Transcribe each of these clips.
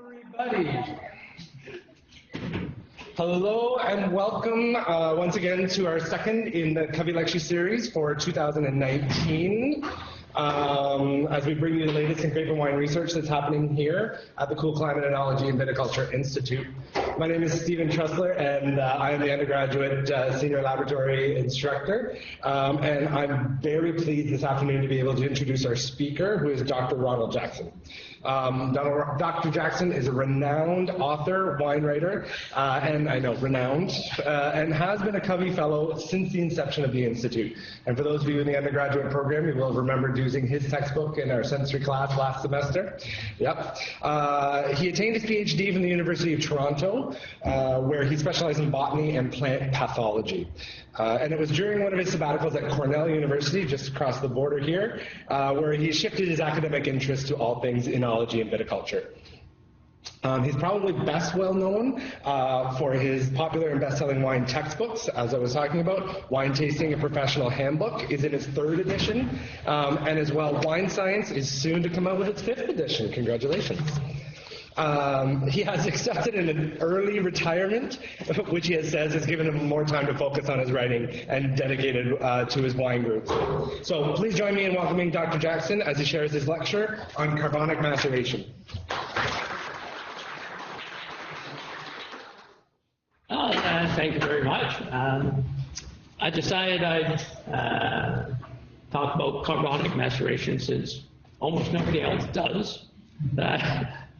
Everybody. Hello and welcome once again to our second in the CCOVI Lecture Series for 2019. As we bring you the latest in grape and wine research that's happening here at the Cool Climate Enology and Viticulture Institute. My name is Stephen Trussler, and I am the undergraduate senior laboratory instructor. And I'm very pleased this afternoon to be able to introduce our speaker, who is Dr. Ronald Jackson. Dr. Jackson is a renowned author, wine writer, and I know, renowned, and has been a CCOVI Fellow since the inception of the Institute. And for those of you in the undergraduate program, you will have remembered using his textbook in our sensory class last semester. Yep. He attained his PhD from the University of Toronto, where he specialized in botany and plant pathology. And it was during one of his sabbaticals at Cornell University, just across the border here, where he shifted his academic interest to all things enology and viticulture. He's probably best well known for his popular and best-selling wine textbooks, as I was talking about. Wine Tasting, a Professional Handbook is in its 3rd edition, and as well, Wine Science is soon to come out with its 5th edition. Congratulations. He has accepted an early retirement, which he says has given him more time to focus on his writing and dedicated to his wine groups. So please join me in welcoming Dr. Jackson as he shares his lecture on carbonic maceration. Thank you very much. I decided I'd talk about carbonic maceration since almost nobody else does. Then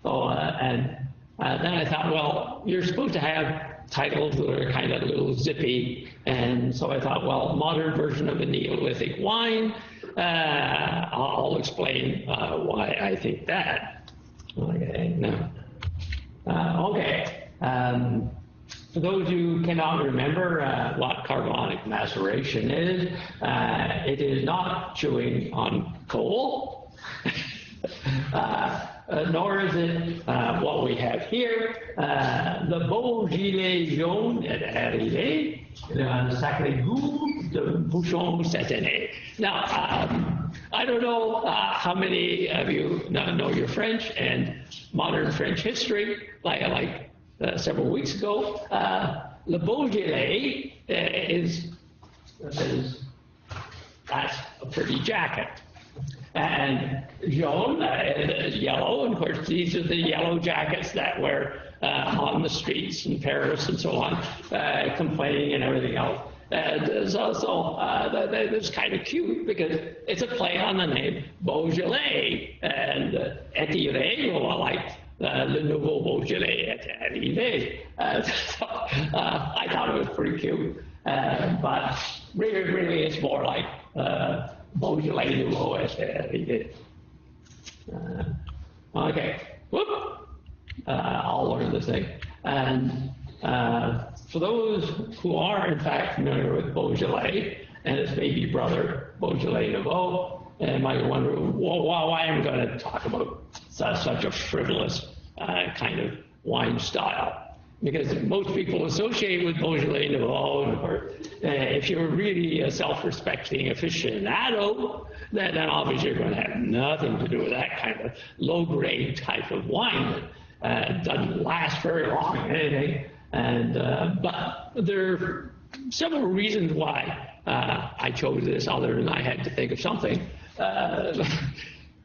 I thought, well, you're supposed to have titles that are kind of a little zippy, and so I thought, well, modern version of a Neolithic wine. I'll explain why I think that. Okay, no. For those who cannot remember what carbonic maceration is, it is not chewing on coal, nor is it what we have here, the beau gilet jaune est arrivé, le sacré goût de bouchon cette année. Now, I don't know how many of you know your French and modern French history, like several weeks ago. Le Beaujolais that's a pretty jacket. And jaune is yellow, and of course these are the yellow jackets that were on the streets in Paris and so on, complaining and everything else. And so it's kind of cute because it's a play on the name Beaujolais, and étiré, well, like le nouveau Beaujolais est arrivé. So I thought it was pretty cute, but really it's more like Beaujolais nouveau est arrivé. Okay, whoop. I'll learn this thing. And for those who are in fact familiar with Beaujolais and its baby brother, Beaujolais Nouveau, and might wonder, well, why am I going to talk about such a frivolous kind of wine style? Because most people associate with Beaujolais Nouveau, or if you're really a self-respecting aficionado, then obviously you're going to have nothing to do with that kind of low-grade type of wine that doesn't last very long or anything. And but there are several reasons why I chose this, other than I had to think of something.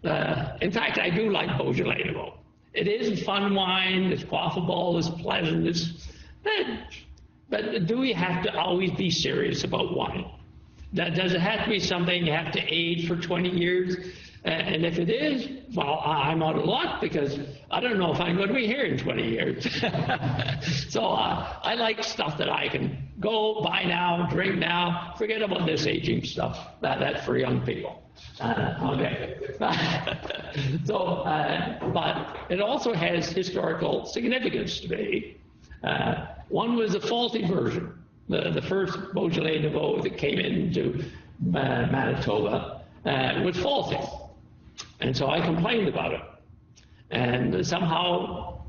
In fact, I do like Beaujolais Nouveau. It is fun wine, it's quaffable, it's pleasant, but do we have to always be serious about wine? Does it have to be something you have to age for 20 years? And if it is, well, I'm out of luck because I don't know if I'm going to be here in 20 years. So I like stuff that I can go buy now, drink now, forget about this aging stuff. That's for young people. Okay. So, but it also has historical significance to me. One was a faulty version. The first Beaujolais Nouveau that came into Manitoba was faulty. And so I complained about it. And somehow,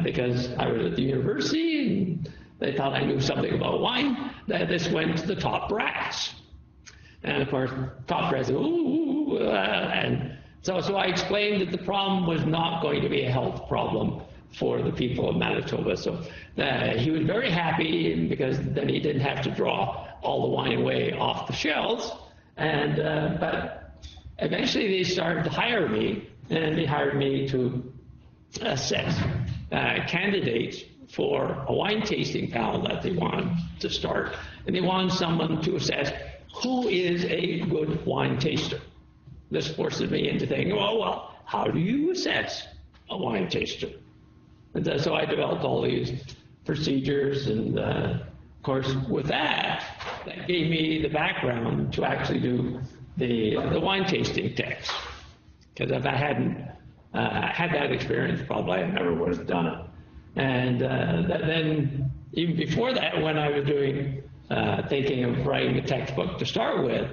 because I was at the university and they thought I knew something about wine, that this went to the top brass. And of course, top brass, and so I explained that the problem was not going to be a health problem, for the people of Manitoba. So he was very happy because then he didn't have to draw all the wine away off the shelves. And but eventually they started to hire me, and they hired me to assess candidates for a wine tasting panel that they wanted to start. And they wanted someone to assess who is a good wine taster. This forces me into thinking, well, how do you assess a wine taster? And so I developed all these procedures, and of course with that gave me the background to actually do the wine tasting text. Because if I hadn't had that experience, probably I never would have done it. And then even before that, when I was doing, thinking of writing a textbook to start with,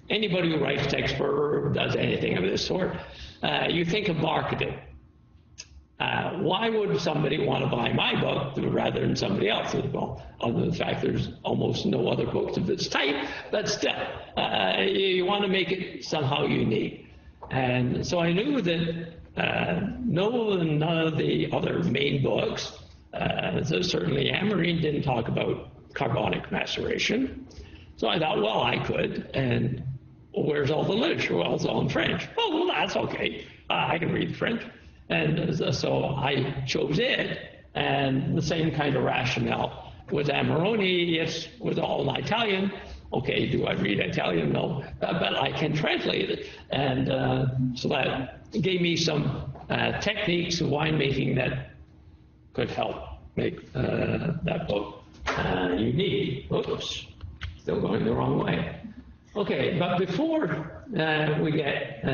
anybody who writes textbook or does anything of this sort, you think of marketing. Why would somebody want to buy my book rather than somebody else's? Well, other than the fact there's almost no other books of this type, but still, you want to make it somehow unique. And so I knew that none of the other main books, so certainly Amarine didn't talk about carbonic maceration. So I thought, well, I could, and where's all the literature? Well, it's all in French. Oh, well, that's okay. I can read French. And so I chose it, and the same kind of rationale with Amarone. It was all in Italian. Okay, do I read Italian? No, but I can translate it. And so that gave me some techniques of winemaking that could help make that book unique. Oops, still going the wrong way. Okay, but before we get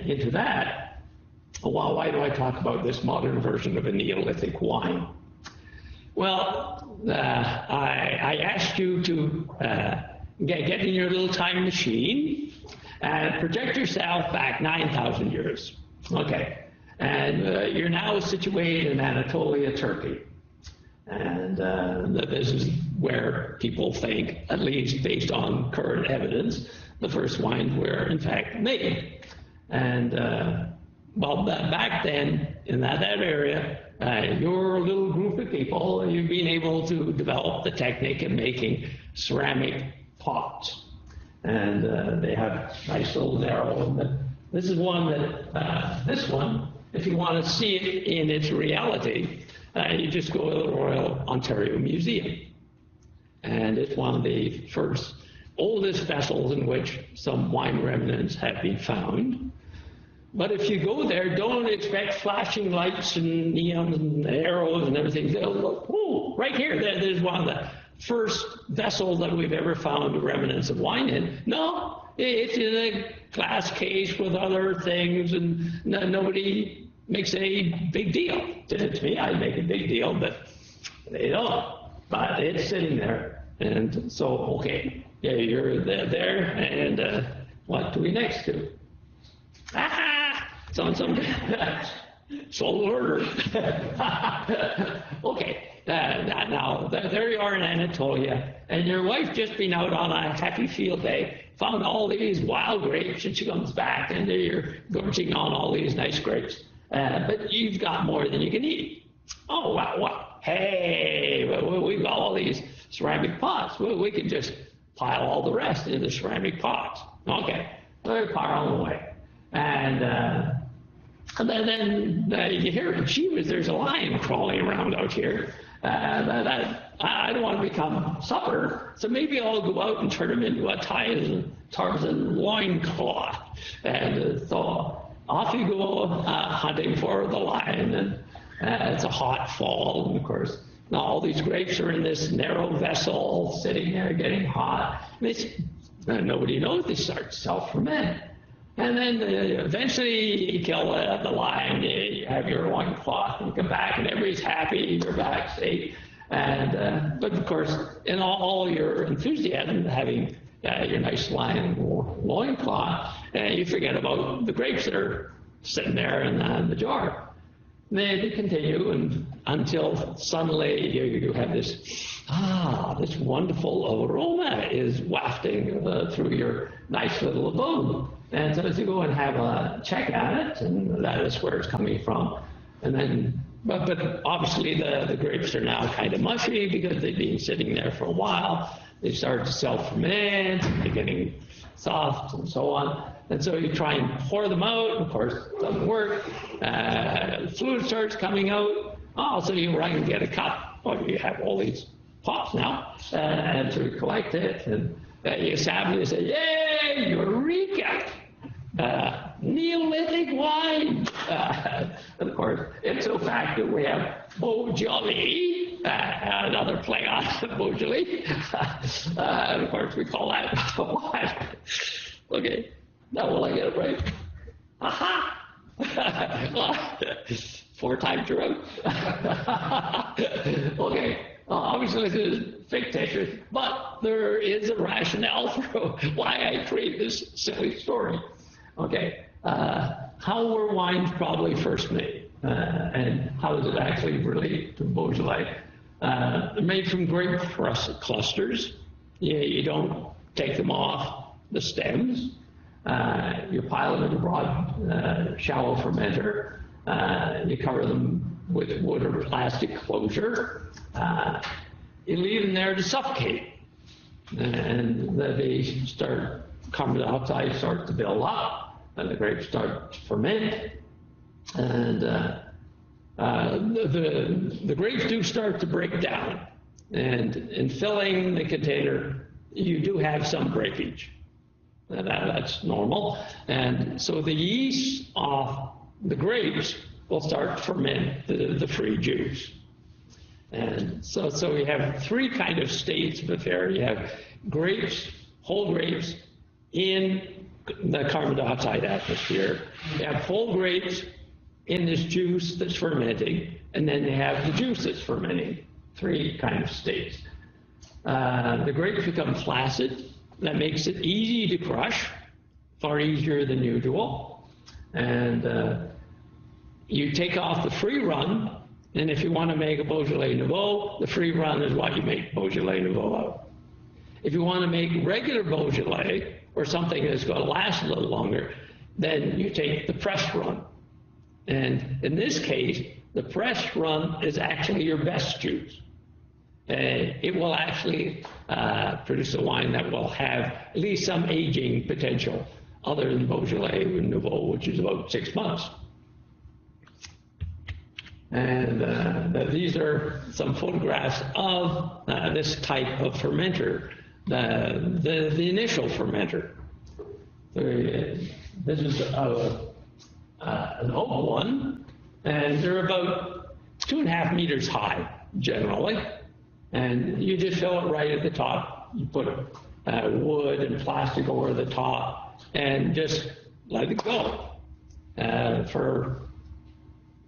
into that, well, why do I talk about this modern version of a Neolithic wine? Well, I asked you to get in your little time machine and project yourself back 9,000 years. Okay, and you're now situated in Anatolia, Turkey. And this is where people think, at least based on current evidence, the first wines were in fact made. And well, back then, in that area, you're a little group of people, you've been able to develop the technique of making ceramic pots. And they have nice little narrow. This is one that, this one, if you want to see it in its reality, you just go to the Royal Ontario Museum. And it's one of the first, oldest vessels in which some wine remnants have been found. But if you go there, don't expect flashing lights and neon and arrows and everything. They'll look, oh, right here, there's one of the first vessels that we've ever found remnants of wine in. No, it's in a glass case with other things, and nobody makes any big deal. To me, I'd make a big deal, but they don't. But it's sitting there. And so, okay, yeah, you're there, and what do we next do? Some soul order. Okay, now there you are in Anatolia, and your wife just been out on a happy field day, found all these wild grapes, and she comes back, and you're gorging on all these nice grapes, but you've got more than you can eat. Oh, wow, what? Hey, we've got all these ceramic pots. We can just pile all the rest into ceramic pots. Okay, we'll pile them away. And then you hear, there's a lion crawling around out here. I don't want to become supper, so maybe I'll go out and turn him into a Tarzan loincloth. And so off you go hunting for the lion. And it's a hot fall, and of course, now all these grapes are in this narrow vessel, sitting there getting hot. Nobody knows, they start to self-ferment. And then eventually you kill the lion, you have your loincloth, and you come back, and everybody's happy, you're back safe. And, but of course, in all your enthusiasm, having your nice lion loincloth, you forget about the grapes that are sitting there in the jar. They continue until suddenly you have this wonderful aroma is wafting through your nice little abode. And so you go and have a check at it, and that is where it's coming from. And then, but obviously the grapes are now kind of mushy because they've been sitting there for a while. They start to self-ferment, they're getting soft and so on. And so you try and pour them out, of course, it doesn't work. Fluid starts coming out. Oh, so you run and get a cup. Well, you have all these pots now, and so you collect it, and you sadly say, yay, Eureka! Neolithic wine. And of course, ipso facto, we have Beaujolais, another play on Beaujolais. And of course, we call that wine. Okay, now will I get it right? Aha! 4 times around. Okay. Obviously, this is fictitious, but there is a rationale for why I create this silly story. Okay, how were wines probably first made, and how does it actually relate to Beaujolais? They're made from grape clusters. You don't take them off the stems. You pile them in a broad, shallow fermenter. You cover them with wood or plastic closure. You leave them there to suffocate, and they start, carbon dioxide starts to build up, and the grapes start to ferment, and the grapes do start to break down, and in filling the container, you do have some breakage. That's normal, and so the yeast of the grapes will start to ferment the free juice. And so we have 3 kind of states of affair. You have grapes, whole grapes, in the carbon dioxide atmosphere. You have whole grapes in this juice that's fermenting, and then you have the juice that's fermenting. 3 kind of states. The grapes become flaccid. That makes it easy to crush, far easier than usual. And you take off the free run, and if you want to make a Beaujolais Nouveau, the free run is what you make Beaujolais Nouveau out. If you want to make regular Beaujolais, or something that's going to last a little longer, then you take the press run. And in this case, the press run is actually your best juice. It will actually produce a wine that will have at least some aging potential, other than Beaujolais Nouveau, which is about 6 months. And these are some photographs of this type of fermenter, the initial fermenter. This is an oak one, and they're about 2.5 meters high, generally. And you just fill it right at the top. You put wood and plastic over the top, and just let it go for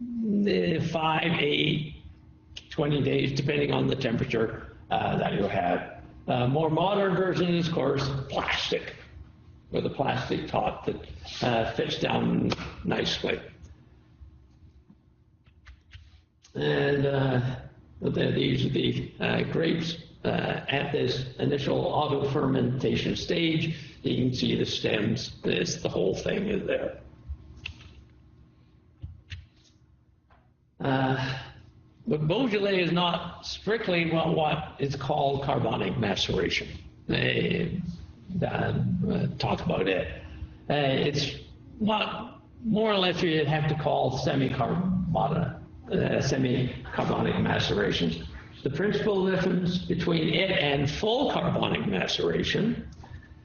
5, 8, 20 days, depending on the temperature that you have. More modern version is, of course, plastic, with a plastic top that fits down nicely. And these are the grapes at this initial auto-fermentation stage. You can see the stems. The whole thing is there. But Beaujolais is not strictly what is called carbonic maceration. They talk about it. It's what more or less you have to call semi-carbonic macerations. The principal difference between it and full carbonic maceration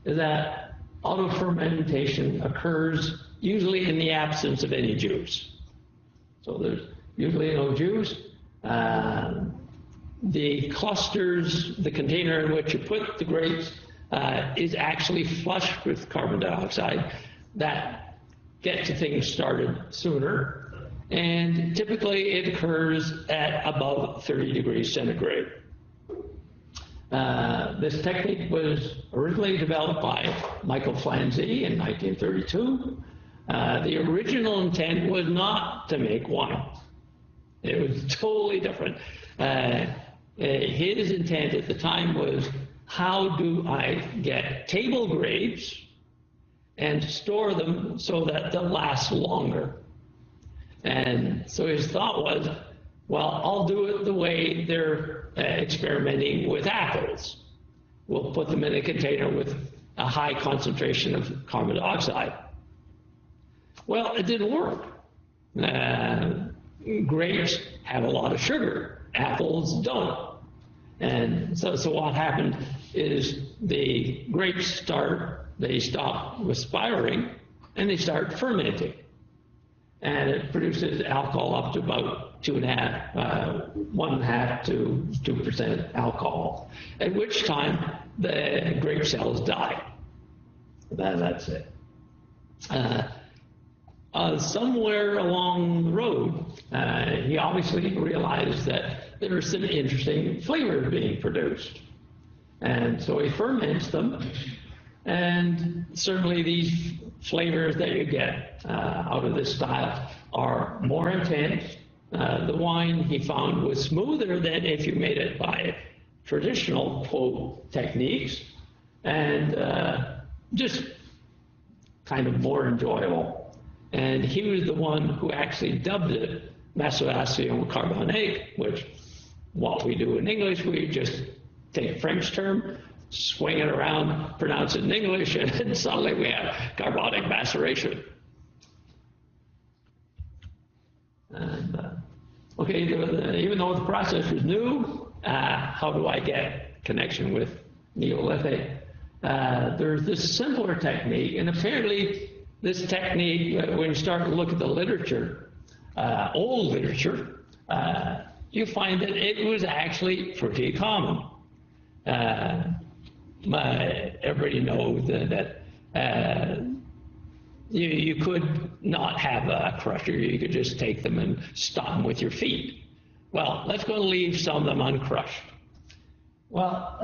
is that auto-fermentation occurs usually in the absence of any juice. So there's usually no juice. The clusters, the container in which you put the grapes, is actually flushed with carbon dioxide that gets things started sooner. And typically it occurs at above 30 degrees centigrade. This technique was originally developed by Michael Flanzy in 1932. The original intent was not to make wine. It was totally different. His intent at the time was, how do I get table grapes and store them so that they'll last longer. And so his thought was, well, I'll do it the way they're experimenting with apples. We'll put them in a container with a high concentration of carbon dioxide. Well, it didn't work. Grapes have a lot of sugar. Apples don't. And so what happened is the grapes stop respiring, and they start fermenting. And it produces alcohol up to about 1.5 to 2% alcohol, at which time the grape cells die. That's it. Somewhere along the road, he obviously realized that there were some interesting flavors being produced. And so he ferments them, and certainly these flavors that you get out of this style are more intense. The wine, he found, was smoother than if you made it by traditional, quote, techniques, and just kind of more enjoyable. And he was the one who actually dubbed it maceration carbonic, which what we do in English, we just take a French term, swing it around, pronounce it in English, and suddenly we have carbonic maceration. And, okay, even though the process was new, how do I get connection with Neolithic? There's this simpler technique, and apparently this technique, when you start to look at the literature, old literature, you find that it was actually pretty common. Everybody knows that you could not have a crusher. You could just take them and stop them with your feet. Well, let's go and leave some of them uncrushed. Well,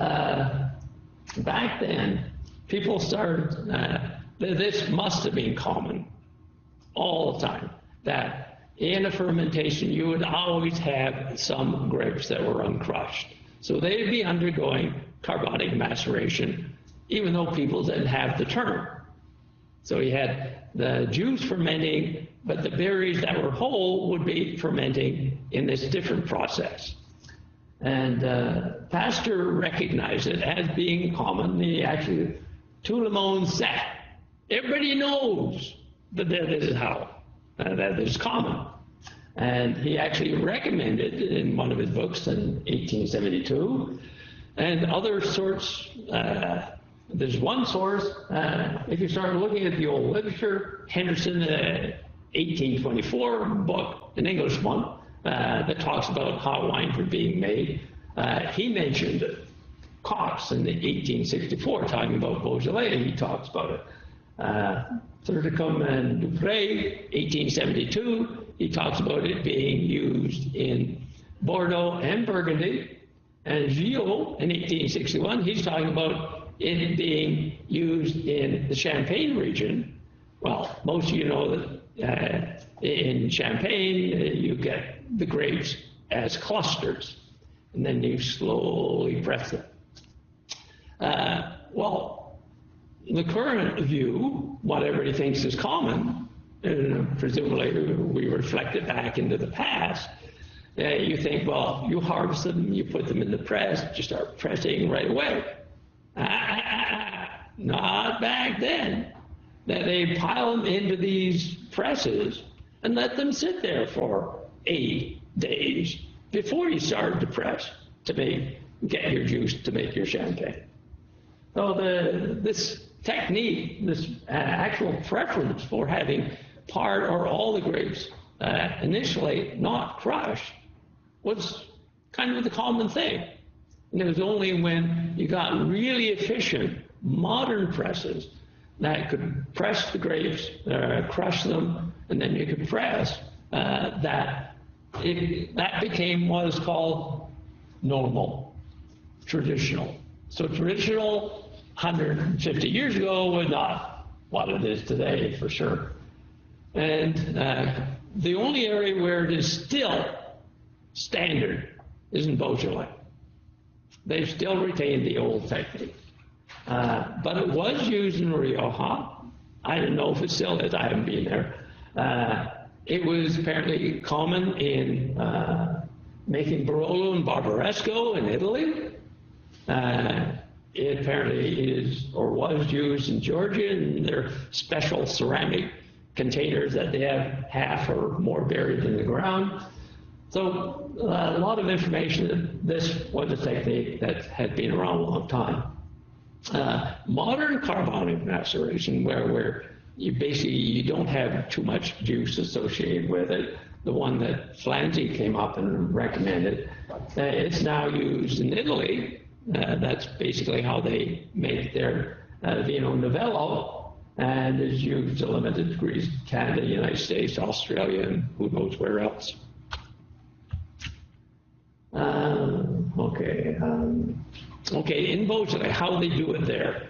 back then, people started, this must have been common all the time, that in a fermentation, you would always have some grapes that were uncrushed. So they'd be undergoing carbonic maceration, even though people didn't have the term. So you had the juice fermenting, but the berries that were whole would be fermenting in this different process. And Pasteur recognized it as being common. He actually, tout le monde sait. Everybody knows that this is how, that is common. And he actually recommended in one of his books in 1872, and other sorts, there's one source, if you start looking at the old literature, Henderson, 1824 book, an English one, that talks about how wines were being made. He mentioned it. Cox in 1864, talking about Beaujolais, he talks about it. Thurticum and Dupré, 1872, he talks about it being used in Bordeaux and Burgundy. And Gillot in 1861, he's talking about it being used in the Champagne region. Well, most of you know that in Champagne, you get the grapes as clusters, and then you slowly press them. Well, the current view, what everybody thinks is common, and presumably we reflect it back into the past, you think, well, you harvest them, you put them in the press, you start pressing right away. Not back then. That they pile them into these presses and let them sit there for 8 days before you start to press to get your juice to make your champagne. So this technique, this actual preference for having part or all the grapes initially not crushed was kind of the common thing. And it was only when you got really efficient modern presses that could press the grapes, crush them, and then you could press, that became what is called normal, traditional. So traditional 150 years ago was not what it is today, for sure. And the only area where it is still standard is in Beaujolais. They've still retained the old technique. But it was used in Rioja, I don't know if it still is, I haven't been there. It was apparently common in making Barolo and Barbaresco in Italy. It apparently is or was used in Georgia in their special ceramic containers that they have half or more buried in the ground. So a lot of information that this was a technique that had been around a long time. Modern carbonic maceration, where you don't have too much juice associated with it, the one that Flanzy came up and recommended, it's now used in Italy. That's basically how they make their Vino Novello, and is used to limited degrees in Canada, United States, Australia, and who knows where else. Okay, in Beaujolais, how they do it there.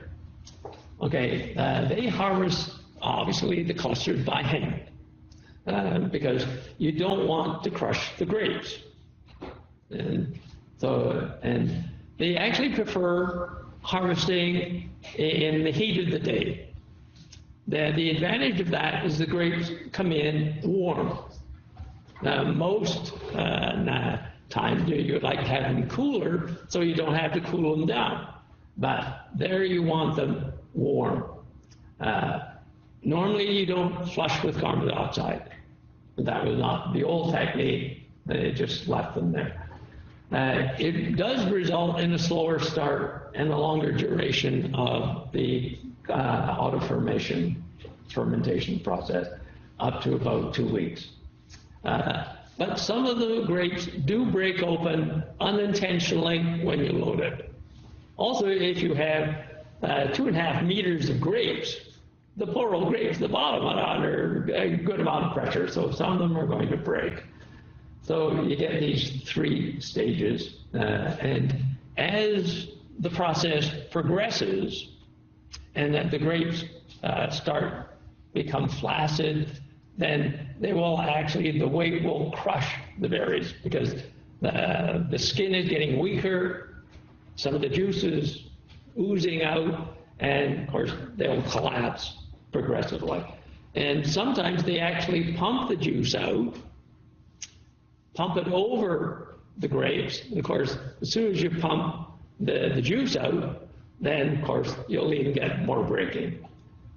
Okay, they harvest, obviously, the clusters by hand, because you don't want to crush the grapes. And they actually prefer harvesting in the heat of the day. The advantage of that is the grapes come in warm. Most times you'd like to have them cooler so you don't have to cool them down. But there you want them warm. Normally you don't flush with carbon dioxide. That was not the old technique. They just left them there. It does result in a slower start and a longer duration of the fermentation process, up to about 2 weeks. But some of the grapes do break open unintentionally when you load it. Also, if you have 2.5 meters of grapes, the poor old grapes, the bottom are under a good amount of pressure, so some of them are going to break. So you get these 3 stages, and as the process progresses and that the grapes become flaccid, then they will actually, the weight will crush the berries because the skin is getting weaker, some of the juice is oozing out, and of course they'll collapse progressively. And sometimes they actually pump the juice out, pump it over the grapes. And of course, as soon as you pump the juice out, then of course you'll even get more breaking.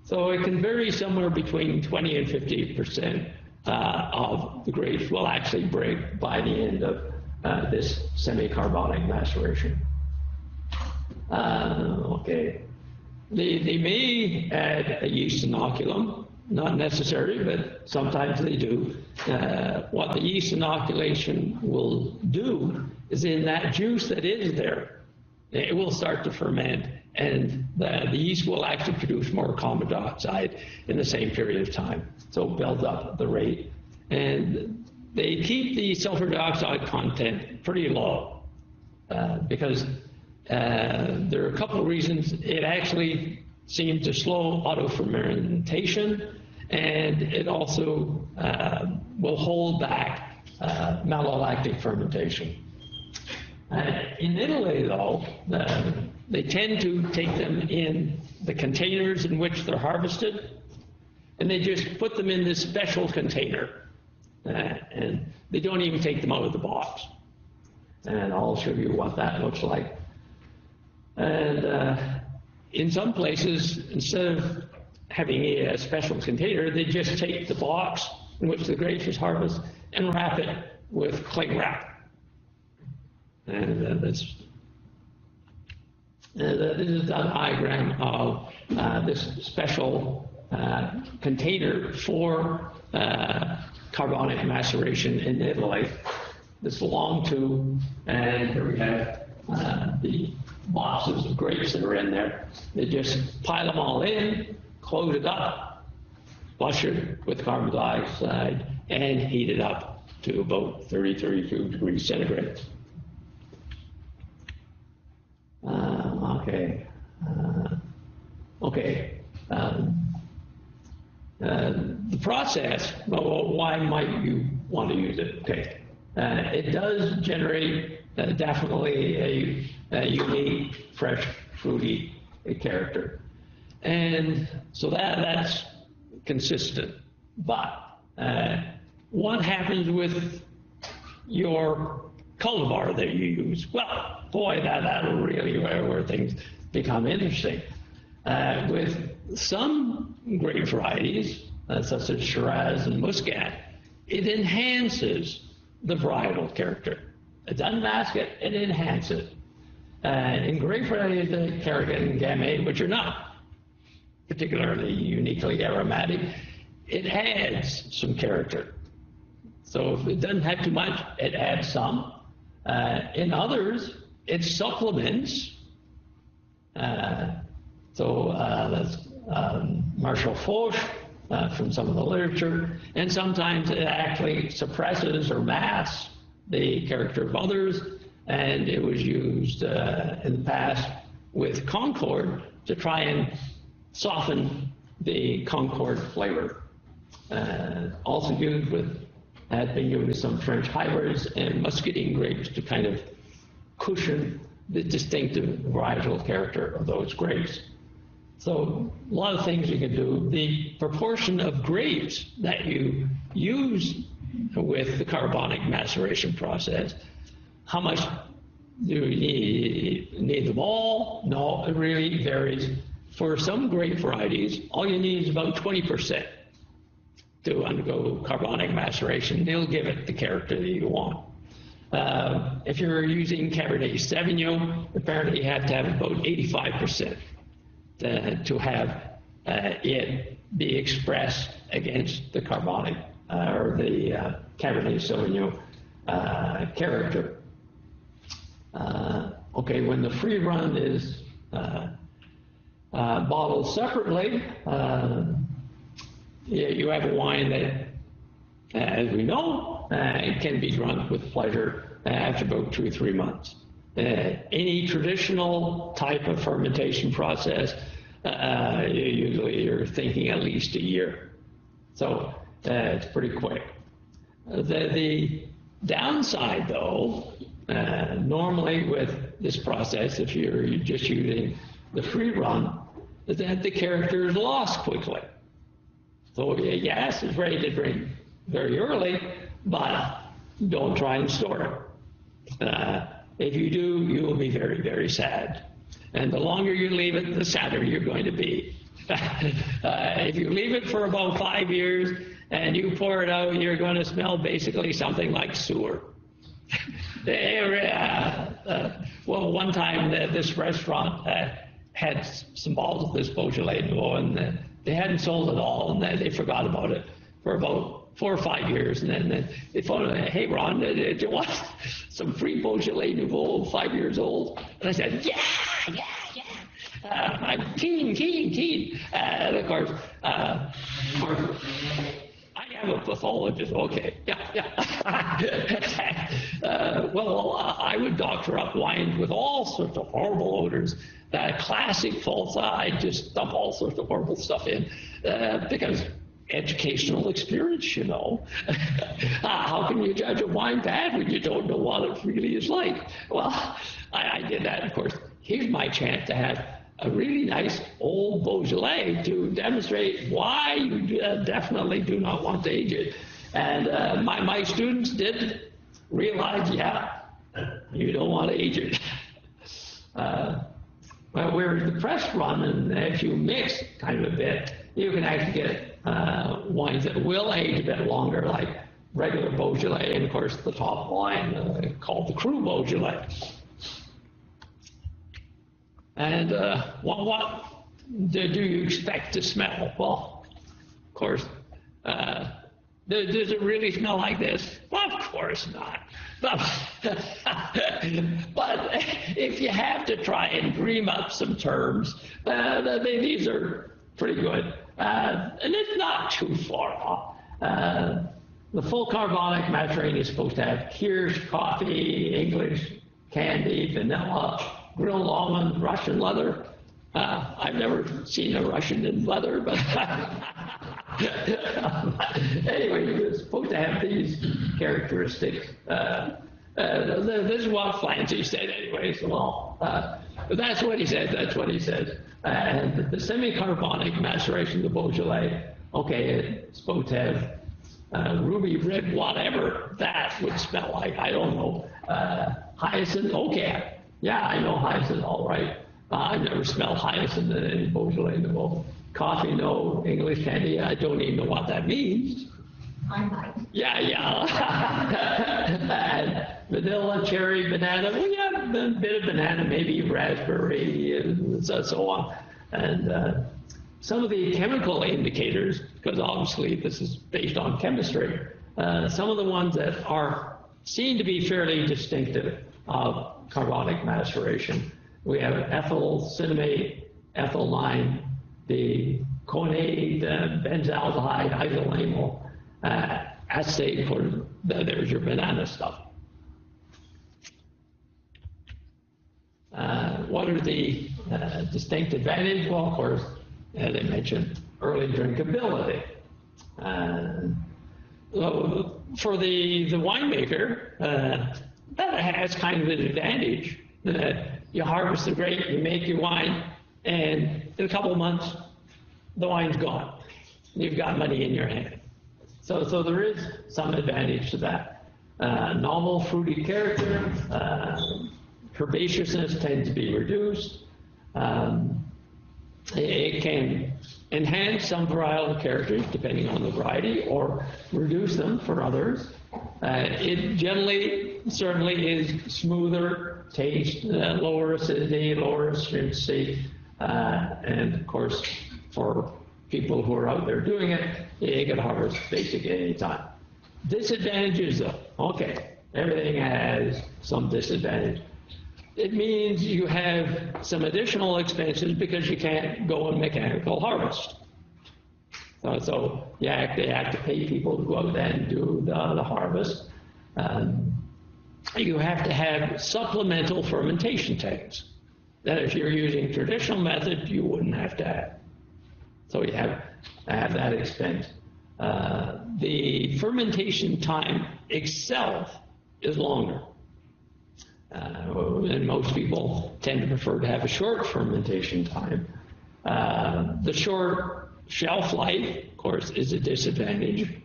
So it can vary somewhere between 20 and 50% of the grapes will actually break by the end of this semi-carbonic maceration. Okay. They may add a yeast inoculum, not necessary, but sometimes they do. What the yeast inoculation will do is in that juice that is there, it will start to ferment, and the yeast will actually produce more carbon dioxide in the same period of time, so build up the rate. And they keep the sulfur dioxide content pretty low because there are a couple of reasons. It actually seems to slow autofermentation, and it also will hold back malolactic fermentation. In Italy, though, they tend to take them in the containers in which they're harvested, and they just put them in this special container, and they don't even take them out of the box. And I'll show you what that looks like. And in some places, instead of having a special container, they just take the box in which the grapes is harvested and wrap it with cling wrap. And this is a diagram of this special container for carbonic maceration in Italy. This long tube, and here we have the boxes of grapes that are in there. They just pile them all in, close it up, flush it with carbon dioxide, and heat it up to about 32 degrees centigrade. The process, well, why might you want to use it? Okay. It does generate definitely a unique, fresh, fruity character. And so that's consistent. But what happens with your cultivar that you use? Well, boy, that'll really where things become interesting. With some grape varieties, such as Shiraz and Muscat, it enhances the varietal character. It doesn't mask it, it enhances it. In grape varieties, the Carrigan and Gamay, which are not particularly uniquely aromatic, it adds some character. So if it doesn't have too much, it adds some. In others, it supplements. That's Marshall Foch from some of the literature, and sometimes it actually suppresses or masks the character of others, and it was used in the past with Concord to try and soften the Concord flavor. Also used has been used with some French hybrids and muscadine grapes to kind of cushion the distinctive varietal character of those grapes. So a lot of things you can do. The proportion of grapes that you use with the carbonic maceration process, how much do you need them all? No, it really varies. For some grape varieties, all you need is about 20% to undergo carbonic maceration. They'll give it the character that you want. If you're using Cabernet Sauvignon, apparently you have to have about 85% to have it be expressed against the carbonic or the Cabernet Sauvignon character. Okay, when the free run is bottled separately, you have a wine that, as we know, it can be drunk with pleasure after about 2 or 3 months. Any traditional type of fermentation process, usually you're thinking at least a year. So it's pretty quick. The downside, though, normally with this process, if you're just using the free run, is that the character is lost quickly. So yes, it's ready to drink very early, but don't try and store it. If you do, you will be very, very sad. And the longer you leave it, the sadder you're going to be. If you leave it for about 5 years and you pour it out, you're going to smell basically something like sewer. Well, one time this restaurant had some bottles of this Beaujolais Nouveau, and they hadn't sold it all, and they forgot about it for about 4 or 5 years, and then they phoned me, "Hey, Ron, did you want some free Beaujolais Nouveau, 5 years old?" And I said, yeah. I'm keen. And of course, I am a pathologist. Okay, yeah. Well, I would doctor up wines with all sorts of horrible odors. Classic false, I just dump all sorts of horrible stuff in because educational experience, you know. How can you judge a wine bad when you don't know what it really is like? Well, I did that. Of course, here's my chance to have a really nice old Beaujolais to demonstrate why you definitely do not want to age it. And my students did realize, yeah, you don't want to age it. Well, whereas the press run, and if you mix kind of a bit, you can actually get wines that will age a bit longer, like regular Beaujolais, and of course the top wine called the Cru Beaujolais. And what do you expect to smell? Well, of course, does it really smell like this? Well, of course not. But if you have to try and dream up some terms, these are pretty good. And it's not too far off. The full carbonic maturation is supposed to have Kirsch, coffee, English, candy, vanilla, grilled almond, Russian leather. I've never seen a Russian in leather, but anyway, you're supposed to have these characteristics. This is what Flancy said anyway, so well, that's what he said, that's what he said. And the semi-carbonic maceration, the Beaujolais, okay, it's supposed to have ruby red, whatever that would smell like, I don't know. Hyacinth, okay, yeah, I know hyacinth, all right. I've never smelled hyacinth in Beaujolais, no. Coffee, no. English candy, I don't even know what that means. I might. Yeah. And vanilla, cherry, banana, well, yeah, a bit of banana, maybe raspberry, and so on. And some of the chemical indicators, because obviously this is based on chemistry, some of the ones that are seen to be fairly distinctive of carbonic maceration. We have ethyl cinnamate, ethyl-9, the conate, benzaldehyde, isoamyl, acetate, there's your banana stuff. What are the distinct advantages? Well, of course, as I mentioned, early drinkability. For the winemaker, that has kind of an advantage. You harvest the grape, you make your wine, and in a couple of months, the wine's gone. You've got money in your hand. So there is some advantage to that. Novel fruity character, herbaceousness tends to be reduced. It can enhance some varietal characters depending on the variety or reduce them for others. It generally, certainly is smoother taste, lower acidity, lower astringency, and of course, for people who are out there doing it, you can harvest basically any time. Disadvantages though, okay, everything has some disadvantage. It means you have some additional expenses because you can't go and mechanical harvest. So you have to pay people to go out and do the harvest. You have to have supplemental fermentation tanks that if you're using traditional method, you wouldn't have to have. So you have that expense. The fermentation time itself is longer. And most people tend to prefer to have a short fermentation time. The short shelf life, of course, is a disadvantage.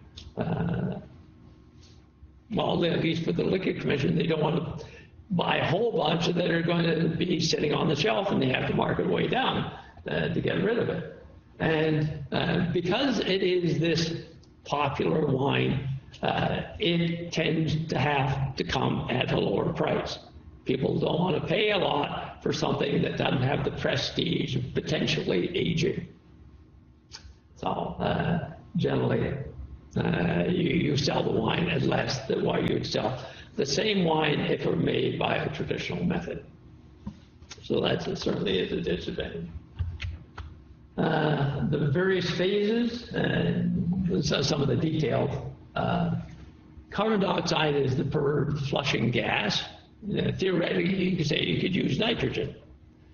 Well, at least for the Liquor Commission, they don't want to buy a whole bunch that are going to be sitting on the shelf and they have to mark it way down to get rid of it. And because it is this popular wine, it tends to have to come at a lower price. People don't want to pay a lot for something that doesn't have the prestige of potentially aging. So generally, you sell the wine at less than what you would sell the same wine if it were made by a traditional method. So that certainly is a disadvantage. The various phases, and some of the details. Carbon dioxide is the per flushing gas. Theoretically, you could say you could use nitrogen.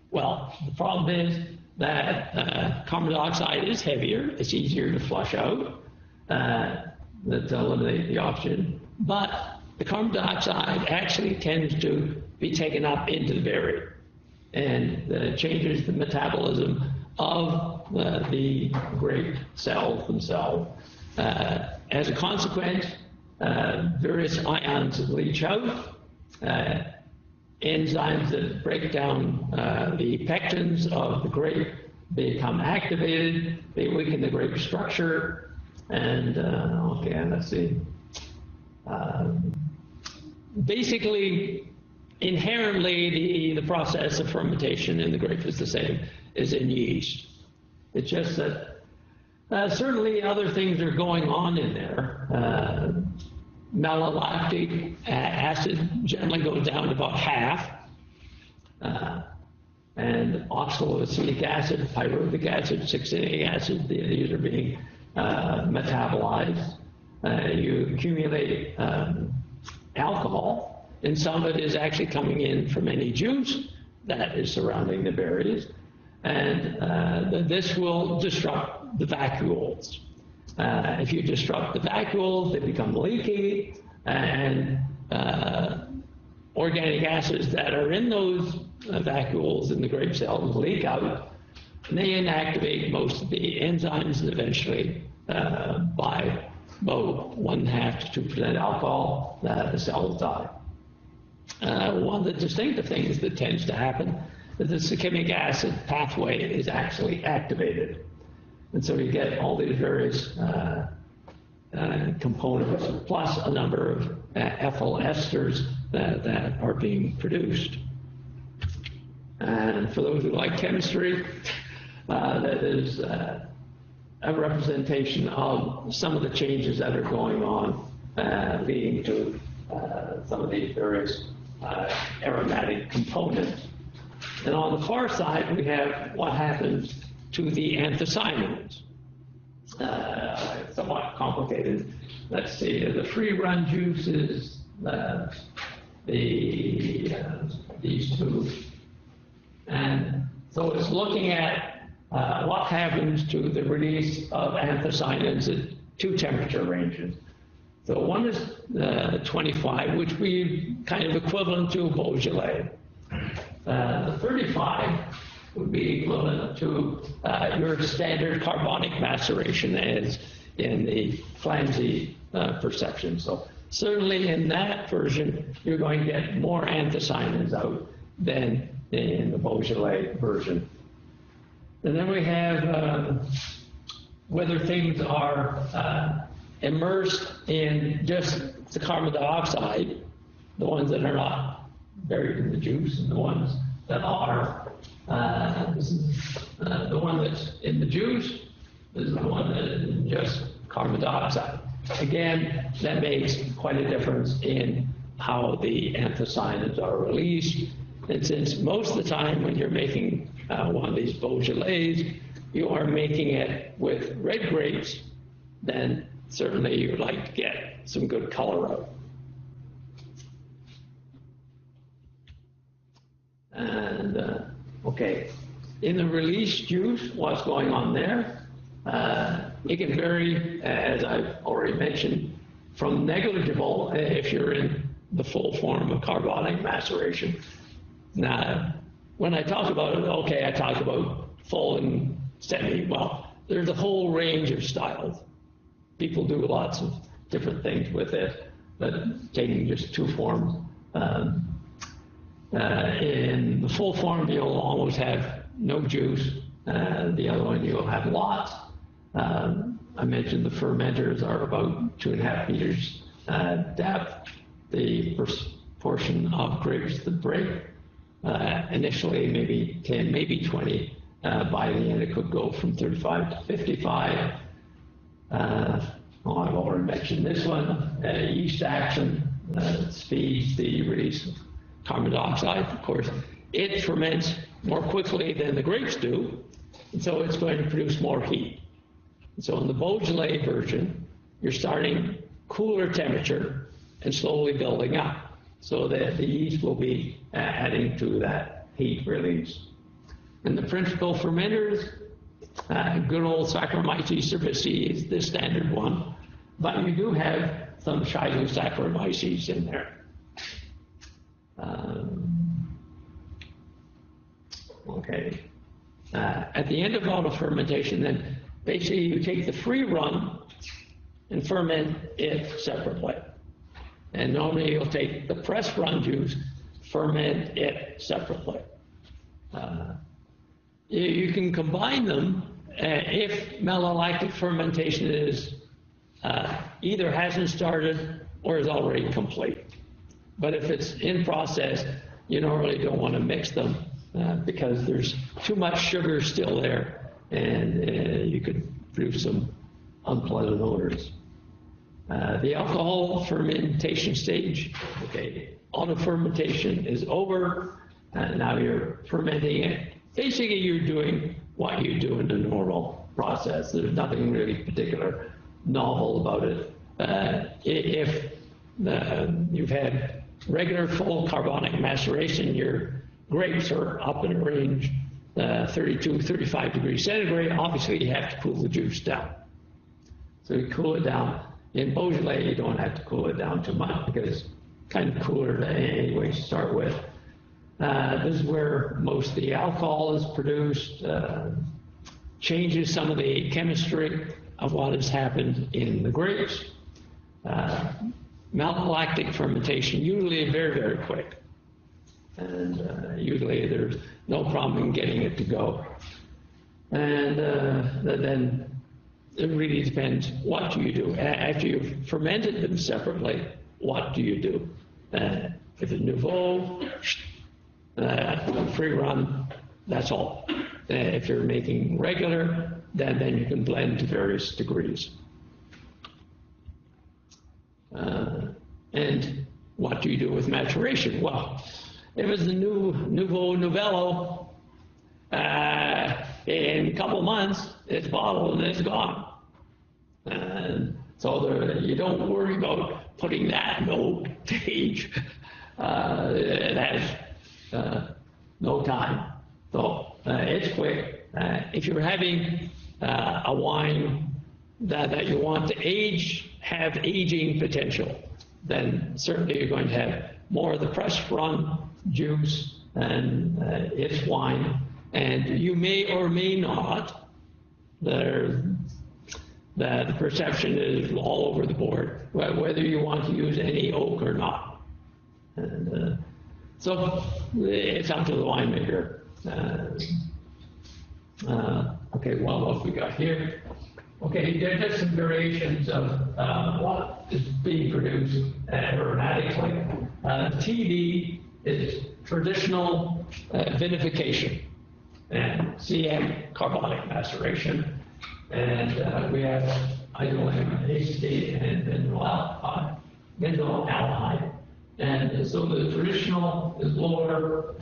Well, the problem is that carbon dioxide is heavier, it's easier to flush out, to eliminate the oxygen, but the carbon dioxide actually tends to be taken up into the berry and changes the metabolism of the grape cells themselves. As a consequence, various ions leach out. Enzymes that break down the pectins of the grape become activated, they weaken the grape structure, and okay, let's see. Basically, inherently, the process of fermentation in the grape is the same as in yeast. It's just that certainly other things are going on in there. Malolactic acid generally goes down to about half, and oxaloacetic acid, pyruvic acid, succinic acid, these are being metabolized. You accumulate alcohol, and some of it is actually coming in from any juice that is surrounding the berries, and this will disrupt the vacuoles. If you disrupt the vacuoles, they become leaky, and organic acids that are in those vacuoles in the grape cells leak out, and they inactivate most of the enzymes, and eventually, by about 1.5 to 2% alcohol, the cells die. One of the distinctive things that tends to happen is the succinic acid pathway is actually activated. And so you get all these various components, plus a number of ethyl esters that are being produced. And for those who like chemistry, that is a representation of some of the changes that are going on, leading to some of these various aromatic components. And on the far side, we have what happens to the anthocyanins. Somewhat complicated. Let's see, the free-run juices, these two. And so it's looking at what happens to the release of anthocyanins at 2 temperature ranges. So one is 25, which we kind of equivalent to Beaujolais. The 35 would be equivalent to your standard carbonic maceration as in the Flamsy perception. So certainly in that version, you're going to get more anthocyanins out than in the Beaujolais version. And then we have whether things are immersed in just the carbon dioxide, the ones that are not buried in the juice, and the ones that are. The one that's in the juice is the one that is just carbon dioxide. Again, that makes quite a difference in how the anthocyanins are released. And since most of the time when you're making one of these Beaujolais, you are making it with red grapes, then certainly you'd like to get some good color out. And okay, in the released juice, what's going on there? It can vary, as I've already mentioned, from negligible if you're in the full form of carbonic maceration. Now, when I talk about it, okay, I talk about full and semi. Well, there's a whole range of styles. People do lots of different things with it, but taking just 2 forms. In the full form, you'll always have no juice. The other one, you'll have lots. I mentioned the fermenters are about 2.5 meters depth. The portion of grapes that break, initially maybe 10, maybe 20. By the end, it could go from 35 to 55. I've already mentioned this one. Yeast action speeds the release of carbon dioxide. Of course, it ferments more quickly than the grapes do, and so it's going to produce more heat. And so in the Beaujolais version, you're starting cooler temperature and slowly building up, so that the yeast will be adding to that heat release. And the principal fermenters, good old Saccharomyces cerevisiae is the standard one, but you do have some Saccharomyces in there. Okay. At the end of auto fermentation, then basically you take the free run and ferment it separately. And normally you'll take the press run juice, ferment it separately. You can combine them if malolactic fermentation is either hasn't started or is already complete. But if it's in process, you normally don't want to mix them because there's too much sugar still there, and you could produce some unpleasant odors. The alcohol fermentation stage, okay, auto fermentation is over, and now you're fermenting it. Basically, you're doing what you do in a normal process. There's nothing really particular novel about it. If you've had regular full carbonic maceration, your grapes are up in a range 32, 35 degrees centigrade. Obviously, you have to cool the juice down. So you cool it down. In Beaujolais, you don't have to cool it down too much because kind of cooler anyway to start with. This is where most of the alcohol is produced, changes some of the chemistry of what has happened in the grapes. Malolactic fermentation, usually very, very quick. And usually there's no problem in getting it to go. And then it really depends, what do you do? After you've fermented them separately, what do you do? If it's nouveau, free run, that's all. If you're making regular, then you can blend to various degrees. And what do you do with maturation? Well, if it's the nouveau novello, in a couple months, it's bottled and it's gone. And so you don't worry about putting that in old age. It has no time. So it's quick. If you're having a wine that you want to have aging potential, then certainly you're going to have more of the press run juice and its wine. And you may or may not, the perception is all over the board, whether you want to use any oak or not. And so it's up to the winemaker. Okay, well, what we got here? Okay, there are some variations of what is being produced aromatically. TD is traditional vinification, and CM, carbonic maceration, and we have isolamine acetate and benzyl aldehyde. And so the traditional is lower,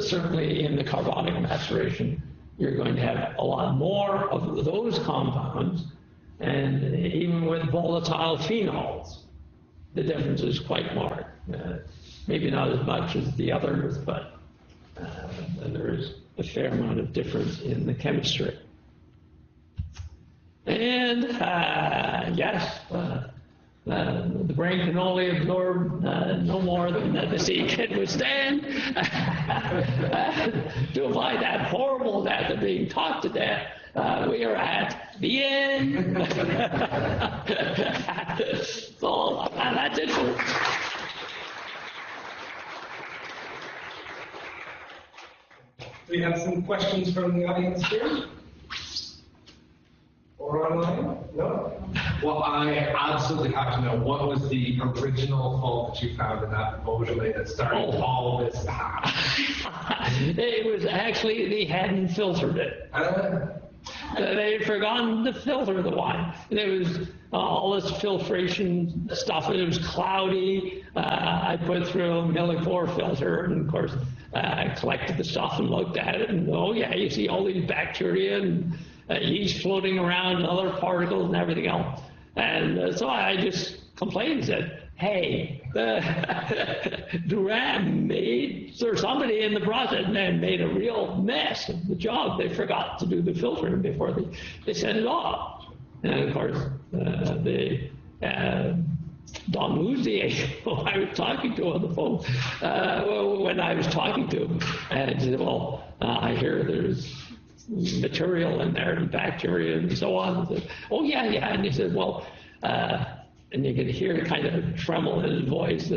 certainly in the carbonic maceration. You're going to have a lot more of those compounds, and even with volatile phenols, the difference is quite marked. Maybe not as much as the others, but there is a fair amount of difference in the chemistry. And yes, the brain can only absorb no more than the sea can withstand. To avoid that horrible death of being taught to death, we are at the end. So that's it. We have some questions from the audience here. Or online? No? Well, I absolutely have to know, what was the original fault that you found in that Beaujolais that started all this to happen? It was actually, they hadn't filtered it. They had forgotten to filter the wine. There was all this filtration stuff. It was cloudy. I put through a Millipore filter, and of course, I collected the stuff and looked at it, and oh yeah, you see all these bacteria and yeast floating around and other particles and everything else. And so I just complained and said, hey, Duran or somebody in the process made a real mess of the job. They forgot to do the filtering before they sent it off. And of course, Don Mouzier, who I was talking to on the phone, when I was talking to him, and he said, well, I hear there's material in there and bacteria and so on. I said, oh yeah. And he said, well, and you could hear kind of a tremble in his voice,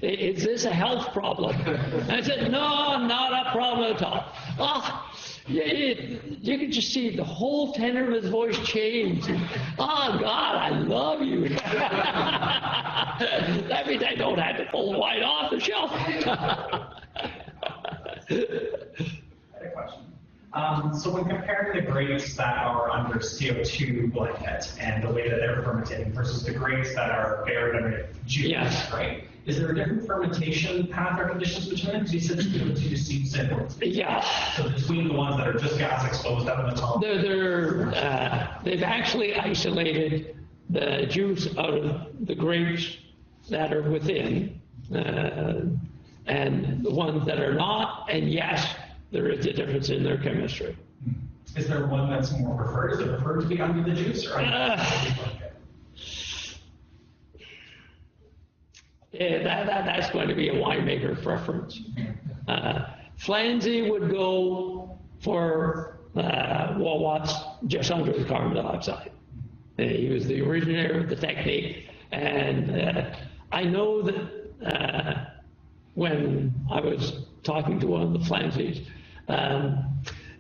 is this a health problem? And I said, no, not a problem at all. Oh, you could just see the whole tenor of his voice change. Oh God, I love you. That means I don't have to pull the wine off the shelf. I had a question. So when comparing the grapes that are under CO2 blanket and the way that they're fermenting versus the grapes that are buried under juice, yes, right? Is there a different fermentation path or conditions between them? Because you said CO2 seeps in. Yeah. So between the ones that are just gas exposed out of the top. They've actually isolated the juice out of the grapes that are within, and the ones that are not, and yes, there is a difference in their chemistry. Is there one that's more preferred? Is it preferred to be under the juice or under the blanket? That's going to be a winemaker preference. Flanzy would go for what's just under the carbon dioxide. He was the originator of the technique, and I know that when I was talking to one of the Flanzies,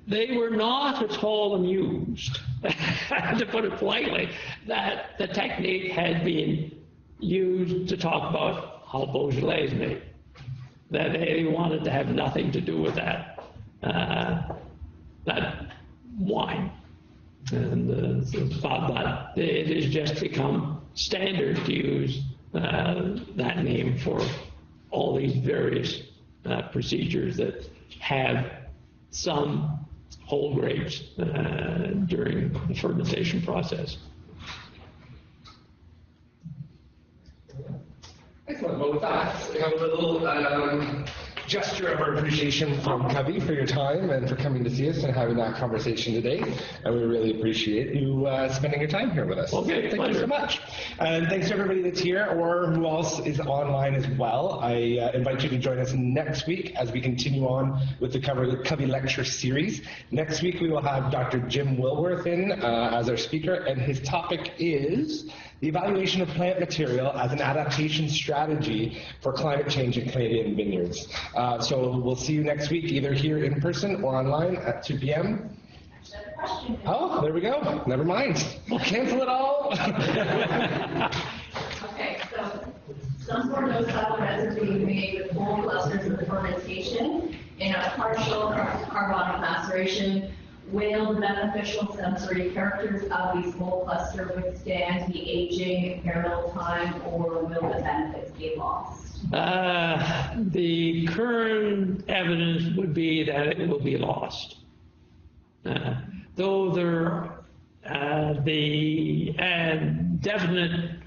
they were not at all amused, to put it politely, that the technique had been used to talk about how Beaujolais is made. That they wanted to have nothing to do with that wine. And thought that it has just become standard to use that name for all these various procedures that have some whole grapes during the fermentation process. Excellent. Well, with that, we have a little gesture of our appreciation from COVI for your time and for coming to see us and having that conversation today. And we really appreciate you spending your time here with us. Okay, thank you so much. And thanks to everybody that's here or who else is online as well. I invite you to join us next week as we continue on with the CCOVI Lecture Series. Next week we will have Dr. Jim Wilworth in as our speaker, and his topic is the evaluation of plant material as an adaptation strategy for climate change in Canadian vineyards. So we'll see you next week, either here in person or online at 2 p.m. Oh, there we go. Never mind. We'll cancel it all. Okay, so some sort of supplements are being made with full clusters of fermentation in a partial carbonic maceration. Will the beneficial sensory characters of these full cluster withstand the aging, experimental time, or will the benefits be lost? The current evidence would be that it will be lost. Though the definite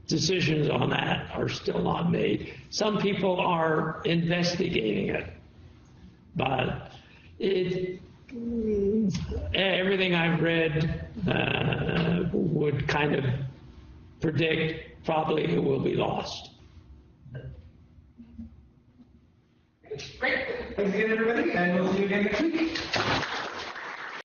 decisions on that are still not made. Some people are investigating it, but everything I've read would kind of predict probably it will be lost. Great. Thanks again, everybody, and we'll see you again next week.